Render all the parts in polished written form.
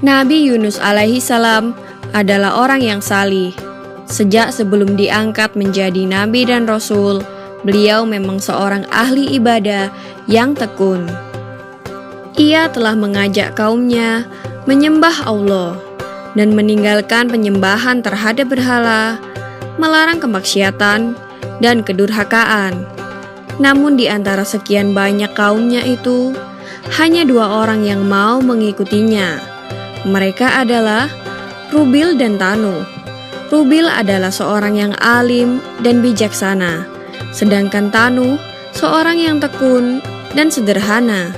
Nabi Yunus alaihi salam adalah orang yang salih. Sejak sebelum diangkat menjadi nabi dan rasul, beliau memang seorang ahli ibadah yang tekun. Ia telah mengajak kaumnya menyembah Allah dan meninggalkan penyembahan terhadap berhala, melarang kemaksiatan dan kedurhakaan. Namun di antara sekian banyak kaumnya itu, hanya 2 orang yang mau mengikutinya. Mereka adalah Rubil dan Tanu. Rubil adalah seorang yang alim dan bijaksana, sedangkan Tanu seorang yang tekun dan sederhana.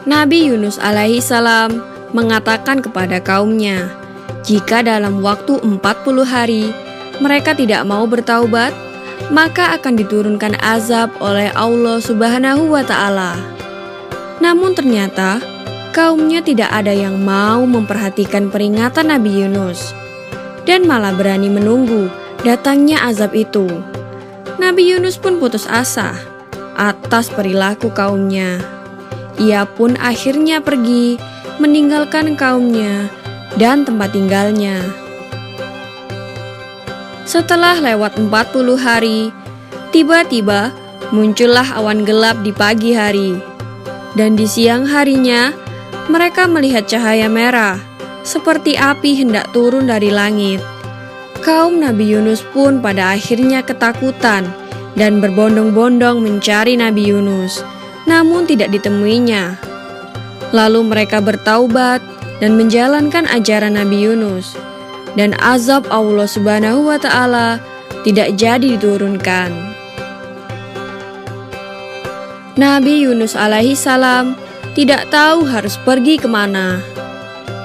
Nabi Yunus alaihi salam mengatakan kepada kaumnya, jika dalam waktu 40 hari mereka tidak mau bertaubat, maka akan diturunkan azab oleh Allah Subhanahu wa Ta'ala. Namun ternyata kaumnya tidak ada yang mau memperhatikan peringatan Nabi Yunus dan malah berani menunggu datangnya azab itu. Nabi Yunus pun putus asa atas perilaku kaumnya. Ia pun akhirnya pergi meninggalkan kaumnya dan tempat tinggalnya. Setelah lewat 40 hari, tiba-tiba muncullah awan gelap di pagi hari. Dan di siang harinya, mereka melihat cahaya merah, seperti api hendak turun dari langit. Kaum Nabi Yunus pun pada akhirnya ketakutan dan berbondong-bondong mencari Nabi Yunus, namun tidak ditemuinya. Lalu mereka bertaubat dan menjalankan ajaran Nabi Yunus, dan azab Allah Subhanahu wa Ta'ala tidak jadi diturunkan. Nabi Yunus alaihi salam tidak tahu harus pergi kemana.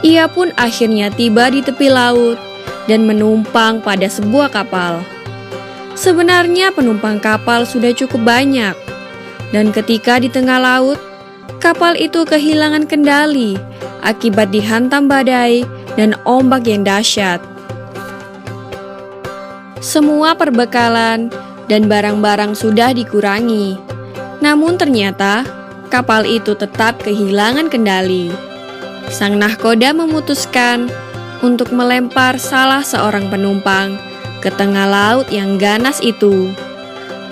Ia pun akhirnya tiba di tepi laut dan menumpang pada sebuah kapal. Sebenarnya penumpang kapal sudah cukup banyak, dan ketika di tengah laut, kapal itu kehilangan kendali akibat dihantam badai dan ombak yang dahsyat. Semua perbekalan dan barang-barang sudah dikurangi, namun ternyata kapal itu tetap kehilangan kendali. Sang nahkoda memutuskan untuk melempar salah seorang penumpang ke tengah laut yang ganas itu.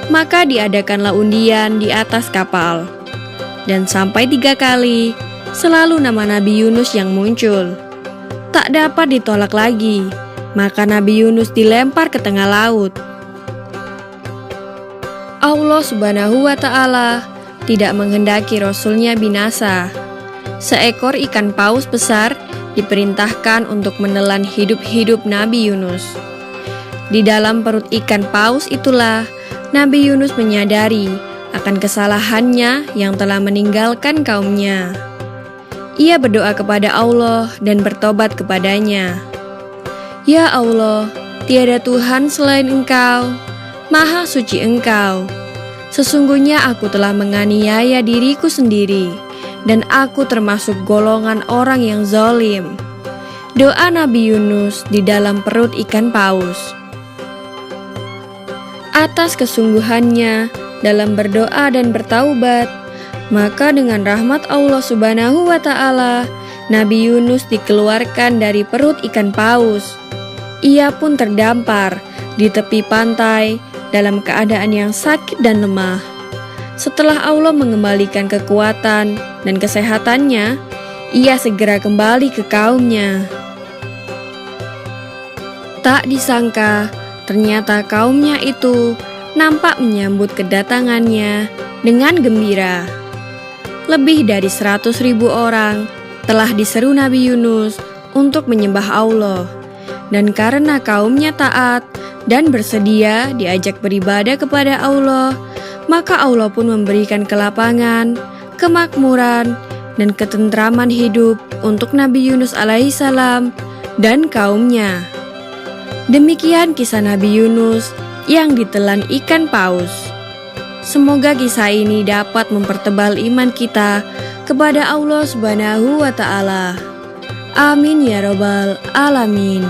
Maka diadakanlah undian di atas kapal, dan sampai 3 kali selalu nama Nabi Yunus yang muncul. Tak dapat ditolak lagi, maka Nabi Yunus dilempar ke tengah laut. Allah Subhanahu wa Ta'ala tidak menghendaki Rasulnya binasa. Seekor ikan paus besar diperintahkan untuk menelan hidup-hidup Nabi Yunus. Di dalam perut ikan paus itulah Nabi Yunus menyadari akan kesalahannya yang telah meninggalkan kaumnya. Ia berdoa kepada Allah dan bertobat kepadanya. Ya Allah, tiada Tuhan selain Engkau, Maha Suci Engkau. Sesungguhnya aku telah menganiaya diriku sendiri, dan aku termasuk golongan orang yang zalim. Doa Nabi Yunus di dalam perut ikan paus. Atas kesungguhannya dalam berdoa dan bertaubat, maka dengan rahmat Allah Subhanahu wa Ta'ala, Nabi Yunus dikeluarkan dari perut ikan paus. Ia pun terdampar di tepi pantai dalam keadaan yang sakit dan lemah. Setelah Allah mengembalikan kekuatan dan kesehatannya, ia segera kembali ke kaumnya. Tak disangka, ternyata kaumnya itu nampak menyambut kedatangannya dengan gembira. Lebih dari 100.000 orang telah diseru Nabi Yunus untuk menyembah Allah. Dan karena kaumnya taat dan bersedia diajak beribadah kepada Allah, maka Allah pun memberikan kelapangan, kemakmuran, dan ketentraman hidup untuk Nabi Yunus alaihi salam dan kaumnya. Demikian kisah Nabi Yunus yang ditelan ikan paus. Semoga kisah ini dapat mempertebal iman kita kepada Allah Subhanahu wa Ta'ala. Amin ya Rabbal Alamin.